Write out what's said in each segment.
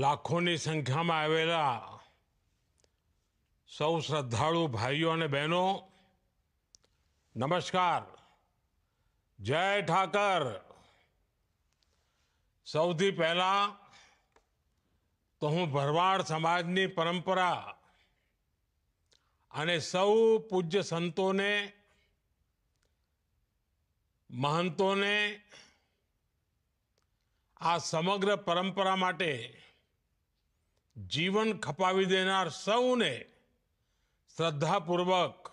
લાખોની સંખ્યામાં આવેલા સૌ શ્રદ્ધાળુ ભાઈઓ અને બહેનો, નમસ્કાર. જય ઠાકર. સૌથી પહેલા તો હું ભરવાડ સમાજની પરંપરા અને સૌ પૂજ્ય સંતોને, મહંતોને, આ સમગ્ર પરંપરા માટે જીવન ખપાવી દેનાર સૌને શ્રદ્ધાપૂર્વક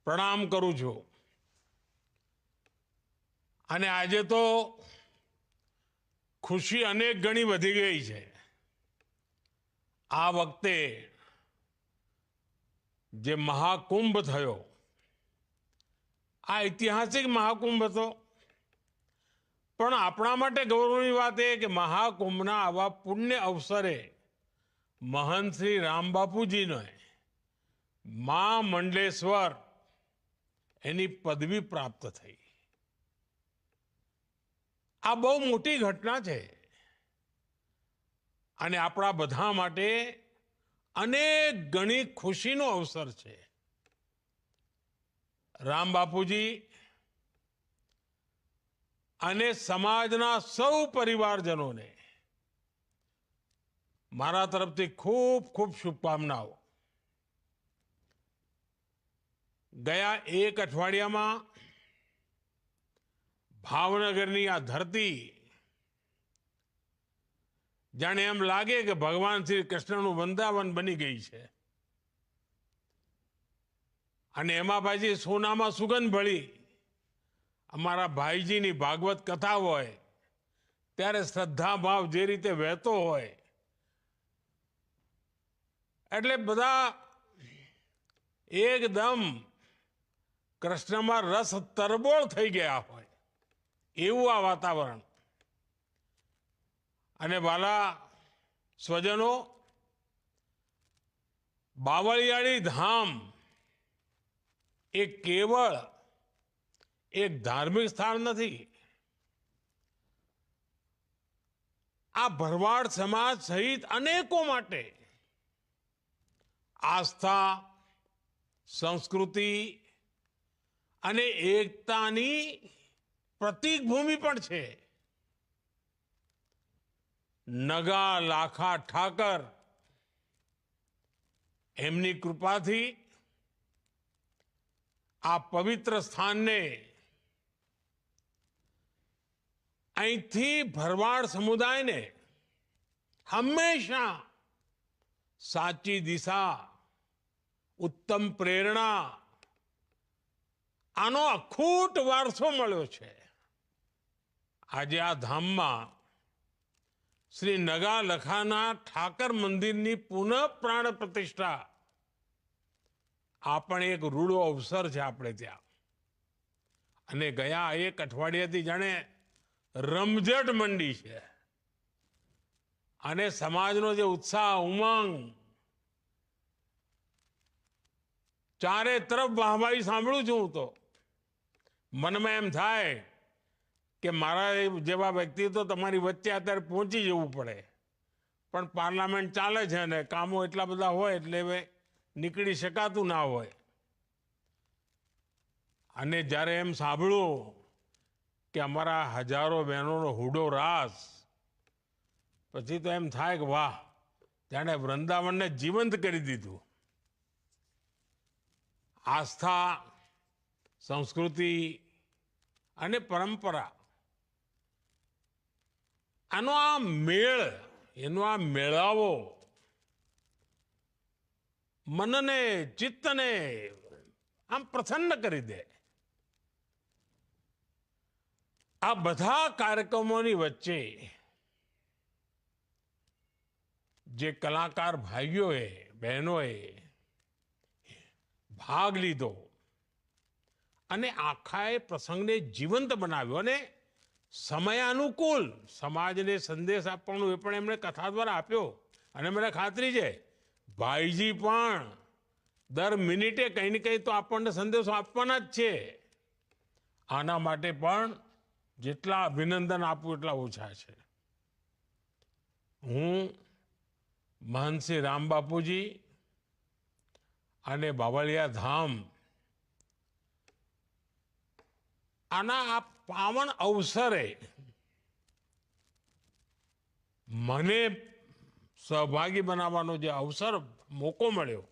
પ્રણામ કરું છું. અને આજે તો ખુશી અનેક ગણી વધી ગઈ છે. આ વખતે જે મહાકુંભ થયો, આ ઐતિહાસિક મહાકુંભ હતો. પણ આપણા માટે ગૌરવની વાત એ કે મહાકુંભના આવા પુણ્ય અવસરે મહંત શ્રી રામબાપુજીને મા મંડલેશ્વર એની પદવી પ્રાપ્ત થઈ. આ બહુ મોટી ઘટના છે અને આપણા બધા માટે અનેક ગણી ખુશીનો અવસર છે. રામબાપુજી અને સમાજના સૌ પરિવારજનોને મારા તરફથી ખૂબ ખૂબ શુભકામનાઓ. ગયા એક અઠવાડિયામાં ભાવનગરની આ ધરતી જાણે એમ લાગે કે ભગવાન શ્રી કૃષ્ણનું વૃંદાવન બની ગઈ છે. અને એમાં પાછી સોનામાં સુગંધ ભળી અમારા ભાઈજીની ભાગવત કથા હોય ત્યારે શ્રદ્ધા ભાવ જે રીતે વહેતો હોય એટલે બધા એકદમ કૃષ્ણમાં રસ તરબોળ થઈ ગયા હોય એવું આ વાતાવરણ. અને વાલા સ્વજનો, બાવળિયાળી ધામ એ કેવળ એક ધાર્મિક સ્થળ નથી. આ ભરવાડ સમાજ સહિત અનેકો માટે આસ્થા, સંસ્કૃતિ અને એકતાની પ્રતીક ભૂમિ પણ છે. નગા લાખા ઠાકર એમની કૃપાથી આ પવિત્ર સ્થાનને અહીંથી ભરવાડ સમુદાયને હંમેશા સાચી દિશા, ઉત્તમ પ્રેરણા, આનો અખૂટ વારસો મળ્યો છે. આજે આ ધામમાં શ્રી નગા લખાના ઠાકર મંદિરની પુનઃ પ્રાણ પ્રતિષ્ઠા આ પણ એક રૂડો અવસર છે આપણે ત્યાં. અને ગયા એક અઠવાડિયાથી જાણે રમઝટ મંડી છે અને સમાજનો જે ઉત્સાહ, ઉમંગ, ચારે તરફ વાહવાહી સાંભળું છું હું તો મનમાં એમ થાય કે મારા જેવા વ્યક્તિ તો તમારી વચ્ચે અત્યારે પહોંચી જવું પડે, પણ પાર્લામેન્ટ ચાલે છે ને કામો એટલા બધા હોય એટલે હવે નીકળી શકાતું ના હોય. અને જ્યારે એમ સાંભળું કે અમારા હજારો બહેનોનો હુડો રાસ, પછી તો એમ થાય કે વાહ, જાણે વૃંદાવનને જીવંત કરી દીધું. આસ્થા, સંસ્કૃતિ અને પરંપરા, આનો આ મેળ, એનો આ મેળાવો મનને, ચિત્તને આમ પ્રસન્ન કરી દે. આ બધા કાર્યક્રમોની વચ્ચે જે કલાકાર ભાઈઓએ, બહેનોએ ભાગ લીધો અને આખા એ પ્રસંગને જીવંત બનાવ્યો અને સમયાનુકૂળ સમાજને સંદેશ આપવાનો એ પણ એમણે કથા દ્વારા આપ્યો. અને મને ખાતરી છે ભાઈજી પણ દર મિનિટે કંઈ ને કંઈ તો આપણને સંદેશો આપવાના જ છે. આના માટે પણ જેટલા અભિનંદન આપું એટલા ઓછા છે. હું महंत श्री राम बापूजी અને બાવળિયા ધામ આના આ પાવન અવસરે મને સહભાગી બનાવવાનો જે અવસર મોકો મળ્યો,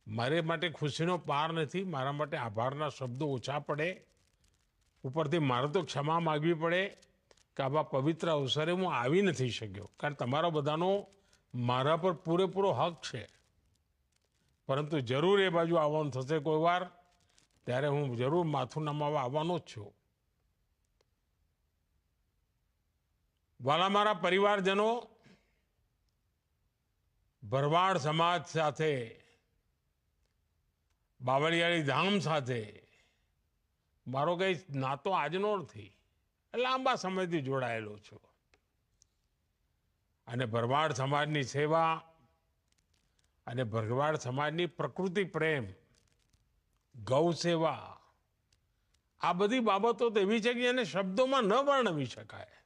મારે માટે ખુશીનો પાર નથી. મારા માટે આભારના શબ્દો ઓછા પડે, ઉપરથી મારે તો ક્ષમા માગવી પડે કે આવા પવિત્ર અવસરે હું આવી નથી શક્યો, કારણ તમારા બધાનો મારા પર પૂરેપૂરો હક છે. પરંતુ જરૂર એ બાજુ આવવાનું થશે કોઈ વાર, ત્યારે હું જરૂર માથું નમાવા આવવાનો જ છું. વાલા મારા પરિવારજનો, ભરવાડ સમાજ સાથે, બાવળિયાળી ધામ સાથે મારો કઈ નાતો આજનો નથી, લાંબા સમયથી જોડાયેલો છું. અને ભરવાડ સમાજની સેવા અને ભરવાડ સમાજની પ્રકૃતિ પ્રેમ, ગૌ સેવા, આ બધી બાબતો તો એવી છે કે એને શબ્દોમાં ન વર્ણવી શકાય.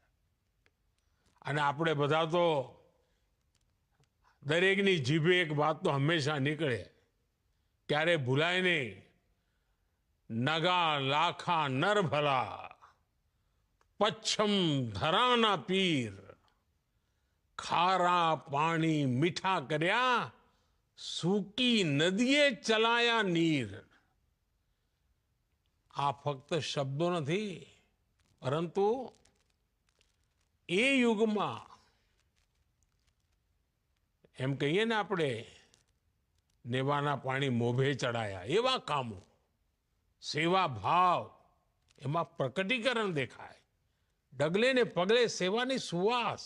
અને આપણે બધા તો દરેકની જીભે એક વાત તો હંમેશા નીકળે, ક્યારે ભૂલાય નહીં, નગા લાખા નર ભલા, પચ્છમ ધરાના પીર, ખારા પાણી મીઠા કર્યા, સૂકી નદીએ ચલાયા નીર. આ ફક્ત શબ્દો નથી, પરંતુ એ યુગમાં એમ કહીએ ને આપણે, નેવાના પાણી મોભે ચડાયા, એવા કામો, સેવા ભાવ, એમાં પ્રકટીકરણ દેખાય. ડગલે ને પગલે સેવાની સુવાસ.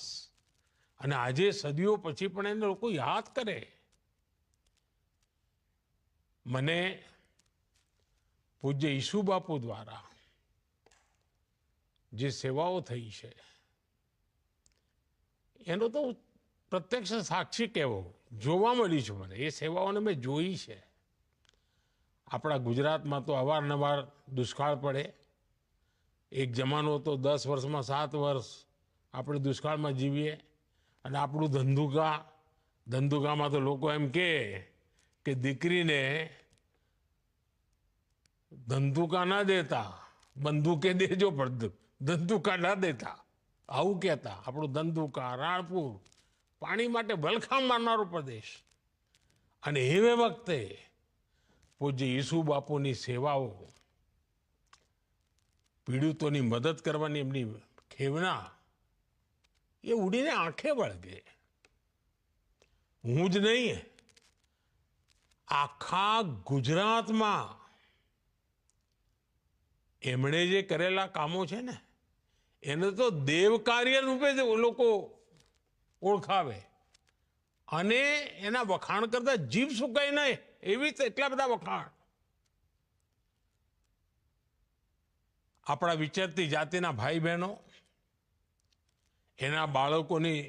અને આજે સદીઓ પછી પણ એને લોકો યાદ કરે. મને પૂજ્ય ઈસુ બાપુ દ્વારા જે સેવાઓ થઈ છે એનો તો પ્રત્યક્ષ સાક્ષી કહેવો, જોવા મળી છે મને. એ સેવાઓને મેં જોઈ છે. આપણા ગુજરાતમાં તો અવારનવાર દુષ્કાળ પડે. એક જમાનો તો 10 વર્ષમાં 7 વર્ષ આપણે દુષ્કાળમાં જીવીએ. અને આપણું ધંધુકામાં તો લોકો એમ કે દીકરીને ધંધુકા ના દેતા, બંદૂકે દેજો પણ ધંધુકા ના દેતા, આવું કહેતા. આપણું ધંધુકા, રાણપુર પાણી માટે વલખામ મારનારો પ્રદેશ. અને એવે વખતે પૂજ્ય ઈસુ બાપુની સેવાઓ, પીડિતોની મદદ કરવાની એમની ખેવના, એ ઉડીને આંખે વળગે. હું જ નહીં, આખા ગુજરાતમાં એમણે જે કરેલા કામો છે ને, એને તો દેવ કાર્ય રૂપે લોકો ઓળખાવે. અને એના વખાણ કરતા જીભ સુકાય નહીં, એવી એટલા બધા વખાણ. આપણા વિચરતી જાતિના ભાઈ બહેનો, એના બાળકોની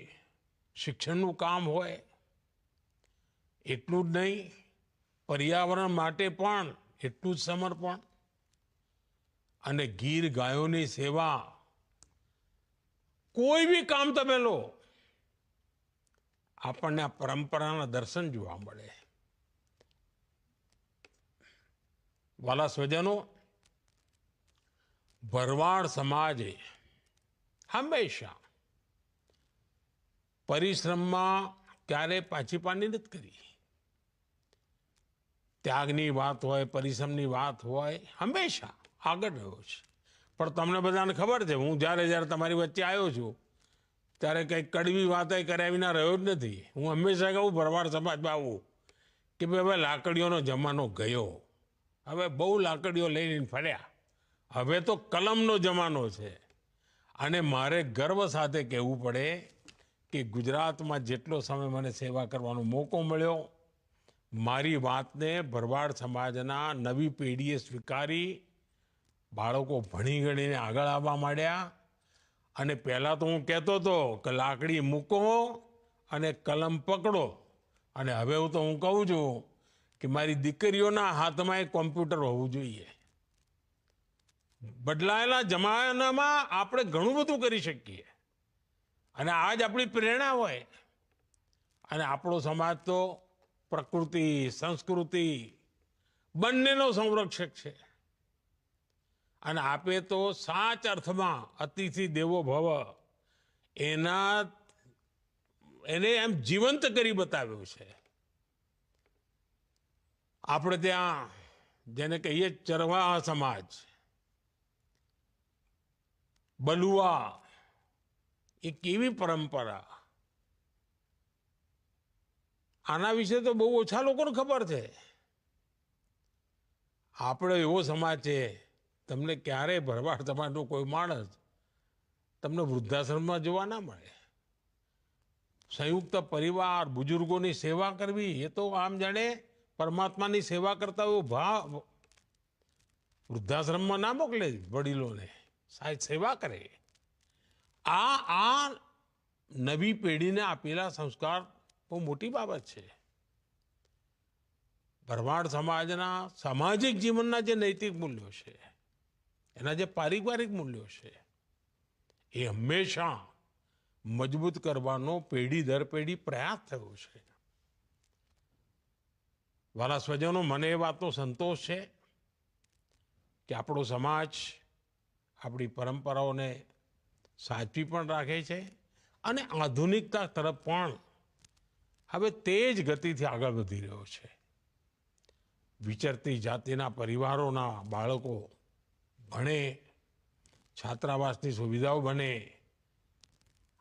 શિક્ષણનું કામ હોય, એટલું જ નહીં, પર્યાવરણ માટે પણ એટલું જ સમર્પણ. અને ગીર ગાયોની સેવા, કોઈ બી કામ તમે લો, આપણને આ પરંપરાના દર્શન જોવા મળે. વાલા સ્વજનો, ભરવાડ સમાજે હંમેશા પરિશ્રમમાં ક્યારે પાછી પાની નથી કરી. ત્યાગની વાત હોય, પરિશ્રમની વાત હોય, હંમેશા આગળ રહ્યો છે. પણ તમને બધાને ખબર છે, હું જ્યારે તમારી વચ્ચે આવ્યો છું ત્યારે કંઈક કડવી વાત કર્યા વિના રહ્યો જ નથી. હું હંમેશા કહું ભરવાડ સમાજમાં આવું કે ભાઈ હવે લાકડીઓનો જમાનો ગયો, હવે બહુ લાકડીઓ લઈને ફર્યા, હવે તો કલમનો જમાનો છે. અને મારે ગર્વ સાથે કહેવું પડે કે ગુજરાતમાં જેટલો સમય મને સેવા કરવાનો મોકો મળ્યો, મારી વાતને ભરવાડ સમાજના નવી પેઢીએ સ્વીકારી, બાળકો ભણી ગણીને આગળ આવવા માંડ્યા. અને પહેલાં તો હું કહેતો હતો કે લાકડી મૂકો અને કલમ પકડો, અને હવે તો હું કહું છું કે મારી દીકરીઓના હાથમાં એક કોમ્પ્યુટર હોવું જોઈએ. બદલાયેલા જમાનામાં આપણે ઘણું બધું કરી શકીએ. અને આજ આપણી પ્રેરણા હોય અને આપણો સમાજ તો પ્રકૃતિ સંસ્કૃતિ બંનેનો સંરક્ષક છે. અને આપે તો સાચ અર્થમાં અતિથિ દેવો ભવ એને એમ જીવંત કરી બતાવ્યું છે. આપણે ત્યાં જેને કહીએ ચરવાહ સમાજ, બલુઆ, એ કેવી પરંપરા, આના વિશે તો બહુ ઓછા લોકોને ખબર છે. આપણો એવો સમાજ છે, તમને ક્યારેય ભરવાડ સમાજનો કોઈ માણસ તમને વૃદ્ધાશ્રમમાં જોવા ના મળે. સંયુક્ત પરિવાર, બુજુર્ગોની સેવા કરવી, એ તો આમ જાણે પરમાત્માની સેવા કરતા એવો ભાવ. વૃદ્ધાશ્રમમાં ના મોકલે વડીલોને, સાહેબ સેવા કરે. આ નવી પેઢીને આપેલા સંસ્કાર બહુ મોટી બાબત છે. ભરવાડ સમાજના સામાજિક જીવનના જે નૈતિક મૂલ્યો છે, એના જે પારિવારિક મૂલ્યો છે, એ હંમેશા મજબૂત કરવાનો પેઢી દર પેઢી પ્રયાસ થયો છે. વાલા સ્વજનો, મને એ વાતનો સંતોષ છે કે આપણો સમાજ આપણી પરંપરાઓને સાચવી પણ રાખે છે અને આધુનિકતા તરફ પણ હવે તેજ ગતિથી આગળ વધી રહ્યો છે. વિચરતી જાતિના પરિવારોના બાળકો ભણે, છાત્રાવાસની સુવિધાઓ બને,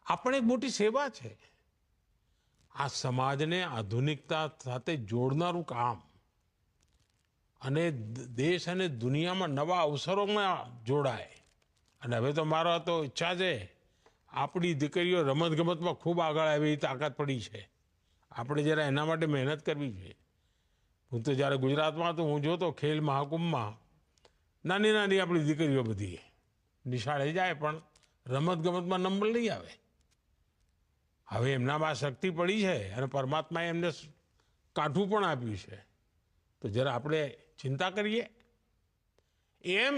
આપણે એક મોટી સેવા છે. આ સમાજને આધુનિકતા સાથે જોડનારું કામ અને દેશ અને દુનિયામાં નવા અવસરોમાં જોડાય. અને હવે તો મારો તો ઈચ્છા છે, આપણી દીકરીઓ રમતગમતમાં ખૂબ આગળ આવે એવી તાકાત પડી છે. આપણે જરા એના માટે મહેનત કરવી જોઈએ. હું તો જ્યારે ગુજરાતમાં હતો, હું જોતો ખેલ મહાકુંભમાં નાની નાની આપણી દીકરીઓ બધી નિશાળે જાય પણ રમતગમતમાં નંબર નહીં આવે. હવે એમનામાં શક્તિ પડી છે અને પરમાત્માએ એમને કાઠું પણ આપ્યું છે. તો જરા આપણે ચિંતા કરીએ એમ.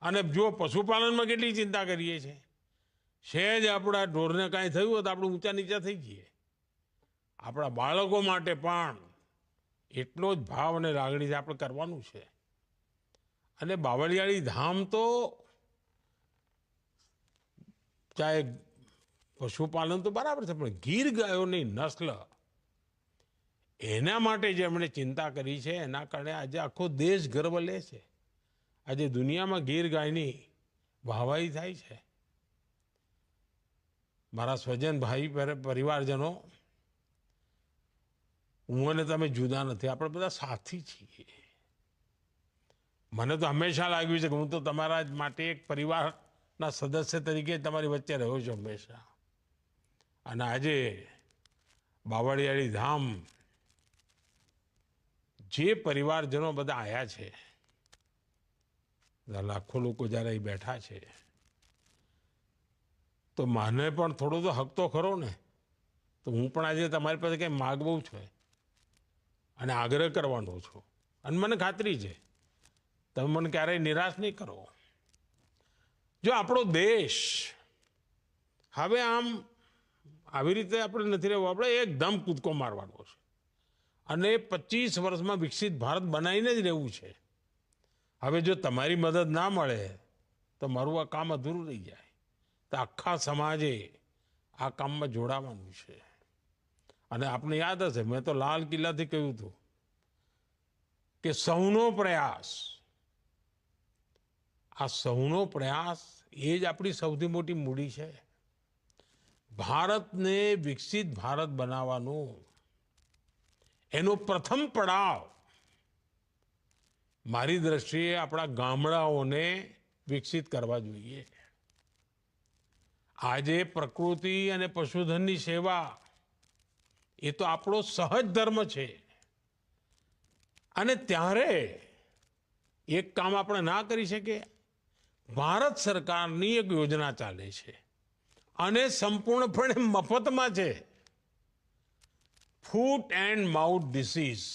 અને જો પશુપાલનમાં કેટલી ચિંતા કરીએ છીએ. સહેજ આપણા ઢોરને કાંઈ થયું હોય તો આપણે ઊંચા નીચા થઈ જઈએ. આપણા બાળકો માટે પણ એટલો જ ભાવ અને લાગણી આપણે કરવાનું છે. અને બાવળિયાળી ધામ તો ચાહે પશુપાલન તો બરાબર છે, પણ ગીર ગાયોની નસ્લ, એના માટે જે એમણે ચિંતા કરી છે, એના કારણે આજે આખો દેશ ગર્વ લે છે. આજે દુનિયામાં ગીર ગાયની વાહવાહી થાય છે. મારા સ્વજન ભાઈ પરિવારજનો, હું અને તમે જુદા નથી, આપણે બધા સાથી છીએ. મને તો હંમેશા લાગ્યું છે કે હું તો તમારા માટે એક પરિવારના સદસ્ય તરીકે તમારી વચ્ચે રહ્યો છું હંમેશા. અને આજે બાવળિયાળી ધામ જે પરિવારજનો બધા આવ્યા છે, લાખો લોકો જ્યારે અહીં બેઠા છે, તો મને પણ થોડો તો હક તો ખરો ને. તો હું પણ આજે તમારી પાસે કંઈ માગવું છે અને આગ્રહ કરવાનો છું. અને મને ખાતરી છે તમે મને ક્યારેય નિરાશ નહીં કરો. જો આપણો દેશ હવે આમ આવી રીતે આપણે નથી રહેવું, આપણે એકદમ કૂદકો મારવાનો છે અને 25 વર્ષમાં વિકસિત ભારત બનાવીને જ રહેવું છે. હવે જો તમારી મદદ ના મળે તો મારું આ કામ અધૂરું રહી જાય. તો આખા સમાજે આ કામમાં જોડાવાનું છે. અને આપને યાદ હશે, મેં તો લાલ કિલ્લાથી કહ્યું હતું કે સૌનો પ્રયાસ, આ સૌનો પ્રયાસ એ જ આપણી સૌથી મોટી મૂડી છે. ભારતને વિકસિત ભારત બનાવવાનું એનો પ્રથમ પડાવ મારી દ્રષ્ટિએ આપણા ગામડાઓને વિકસિત કરવા જોઈએ. આજે પ્રકૃતિ અને પશુધનની સેવા એ તો આપણો સહજ ધર્મ છે. અને ત્યારે એક કામ આપણે ના કરી શકીએ. ભારત સરકારની એક યોજના ચાલે છે અને સંપૂર્ણપણે મફતમાં છે. ફૂટ એન્ડ માઉથ ડિસીઝ,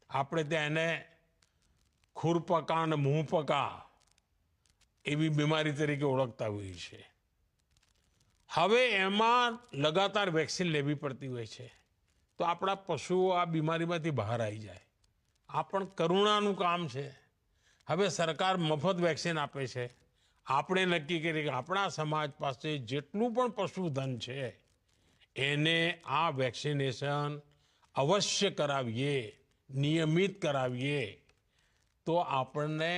આપણે ત્યાં એને ખુરપકા અને મુંહપકા એવી બીમારી તરીકે ઓળખતા હોઈએ છીએ. હવે એમાં લગાતાર વેક્સિન લેવી પડતી હોય છે, તો આપણા પશુઓ આ બીમારીમાંથી બહાર આવી જાય. આ પણ કરુણાનું કામ છે. હવે સરકાર મફત વેક્સિન આપે છે. આપણે નક્કી કરીએ કે આપણા સમાજ પાસે જેટલું પણ પશુધન છે એને આ વેક્સિનેશન અવશ્ય કરાવીએ, નિયમિત કરાવીએ, તો આપણને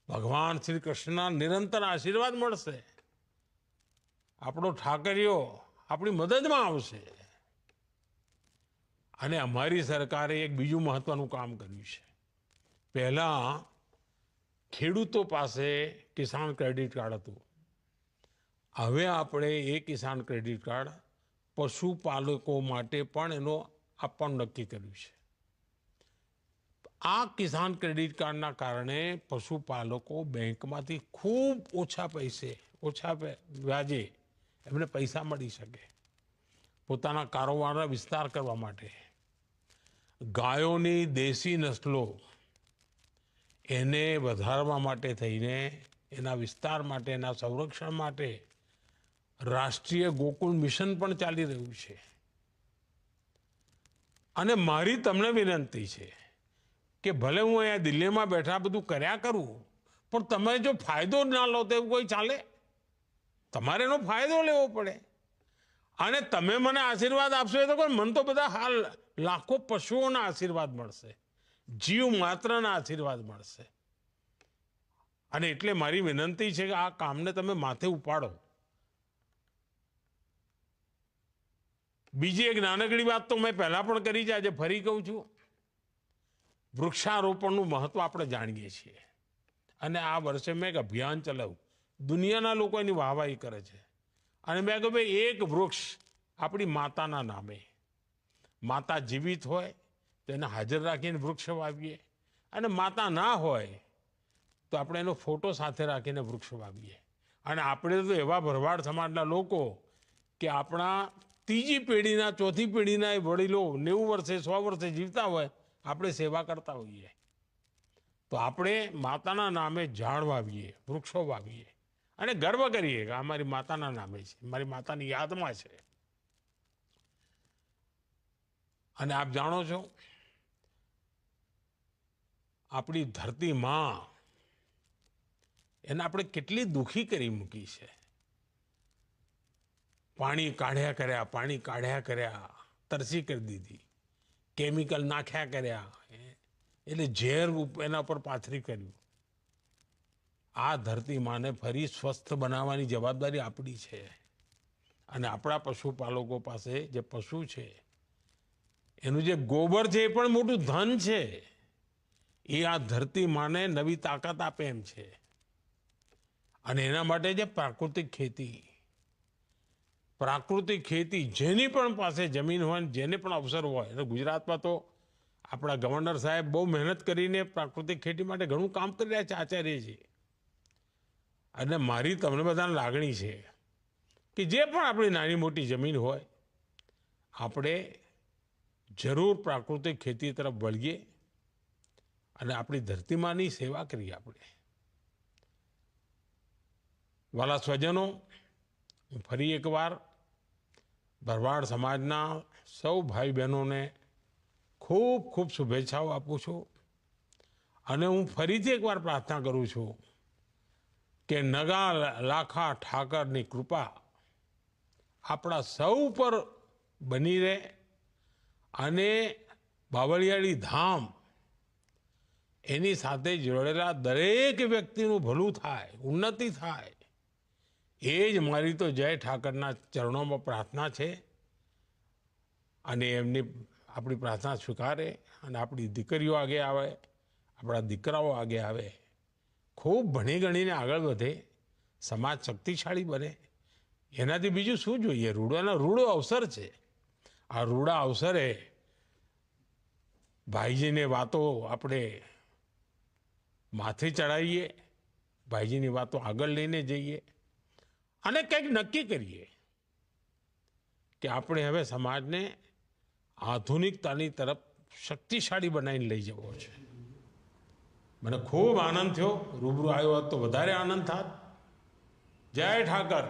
ભગવાન શ્રી કૃષ્ણના નિરંતર આશીર્વાદ મળશે. આપણો ઠાકરિયો આપણી મદદમાં આવશે. અને અમારી સરકારે એક બીજું મહત્વનું કામ કર્યું છે. પહેલાં ખેડૂતો પાસે કિસાન ક્રેડિટ કાર્ડ હતું. હવે આપણે એ કિસાન ક્રેડિટ કાર્ડ પશુપાલકો માટે પણ એનો આપવાનું નક્કી કર્યું છે. આ કિસાન ક્રેડિટ કાર્ડના કારણે પશુપાલકો બેંકમાંથી ખૂબ ઓછા પૈસે, ઓછા વ્યાજે એમને પૈસા મળી શકે પોતાના કારોબારનો વિસ્તાર કરવા માટે. ગાયોની દેશી નસલો એને વધારવા માટે થઈને, એના વિસ્તાર માટે, એના સંરક્ષણ માટે રાષ્ટ્રીય ગોકુળ મિશન પણ ચાલી રહ્યું છે. અને મારી તમને વિનંતી છે કે ભલે હું અહીંયા દિલ્હીમાં બેઠા બધું કર્યા કરું, પણ તમે જો ફાયદો ના લો તો એવું કોઈ ચાલે? તમારે એનો ફાયદો લેવો પડે. અને તમે મને આશીર્વાદ આપશો એ તો મને તો બધા હાલ લાખો પશુઓના આશીર્વાદ મળશે, જીવ માત્રના આશીર્વાદ મળશે. અને એટલે મારી વિનંતી છે કે આ કામને તમે માથે ઉપાડો. બીજી એક નાનકડી વાત તો મેં પહેલા પણ કરી છે, આજે ફરી કહું છું. વૃક્ષારોપણનું મહત્વ આપણે જાણીએ છીએ. અને આ વર્ષે મેં એક અભિયાન ચલાવ્યું. દુનિયાના લોકો એની વાહવાહી કરે છે. અને મેં કહ્યું ભાઈ, એક વૃક્ષ આપણી માતાના નામે, માતા જીવિત હોય તો એને હાજર રાખીને વૃક્ષ વાવીએ, અને માતા ના હોય તો આપણે એનો ફોટો સાથે રાખીને વૃક્ષ વાવીએ. અને આપણે તો એવા ભરવાડ સમાજના લોકો કે આપણા ત્રીજી પેઢીના, ચોથી પેઢીના એ વડીલો 90 વર્ષે 100 વર્ષે જીવતા હોય, આપણે સેવા કરતા હોઈએ, તો આપણે માતાના નામે ઝાડ વાવીએ, વૃક્ષો વાવીએ અને ગર્વ કરીએ કે અમારી માતાના નામે છે, મારી માતાની યાદમાં છે. અને આપ જાણો છો, આપણી ધરતી માં એને આપણે કેટલી દુખી કરી મૂકી છે. પાણી કાઢ્યા કર્યા, તરસી કરી દીધી, કેમિકલ નાખ્યા કર્યા, એટલે ઝેર એના પર પાથરી કર્યું. આ ધરતી માને ફરી સ્વસ્થ બનાવવાની જવાબદારી આપણી છે. અને આપણા પશુપાલકો પાસે જે પશુ છે એનું જે ગોબર છે એ પણ મોટું ધન છે. એ આ ધરતી માને નવી તાકાત આપે એમ છે. અને એના માટે જે પ્રાકૃતિક ખેતી જેની પણ પાસે જમીન હોય, જેને પણ અવસર હોય, અને ગુજરાતમાં તો આપણા ગવર્નર સાહેબ બહુ મહેનત કરીને પ્રાકૃતિક ખેતી માટે ઘણું કામ કરી રહ્યા છે, આચાર્યજી. અને મારી તમને બધાને લાગણી છે કે જે પણ આપણી નાની મોટી જમીન હોય, આપણે જરૂર પ્રાકૃતિક ખેતી તરફ વળીએ અને આપણી ધરતીમાની સેવા કરીએ. આપણે વાલા સ્વજનો, હું ફરી એકવાર ભરવાડ સમાજના સૌ ભાઈ બહેનોને ખૂબ ખૂબ શુભેચ્છાઓ આપું છું. અને હું ફરીથી એકવાર પ્રાર્થના કરું છું કે નગા લાખા ઠાકરની કૃપા આપણા સૌ પર બની રહે, અને બાવળિયાળી ધામ એની સાથે જોડેલા દરેક વ્યક્તિનું ભલું થાય, ઉન્નતિ થાય, એ જ મારી તો જય ઠાકરના ચરણોમાં પ્રાર્થના છે. અને એમની આપણી પ્રાર્થના સ્વીકારે અને આપણી દીકરીઓ આગે આવે, આપણા દીકરાઓ આગે આવે, ખૂબ ભણી ગણીને આગળ વધે, સમાજ શક્તિશાળી બને. એનાથી બીજું શું જોઈએ? રૂડો અવસર છે. આ રૂડા અવસરે ભાઈજીને વાતો આપણે માથે ચડાવીએ, ભાઈજીની વાતો આગળ લઈને જઈએ અને કંઈક નક્કી કરીએ કે આપણે હવે સમાજને આધુનિકતાની તરફ શક્તિશાળી બનાવીને લઈ જવો છે. મને ખૂબ આનંદ થયો. રૂબરૂ આવ્યો હોત તો વધારે આનંદ થાત. જય ઠાકર.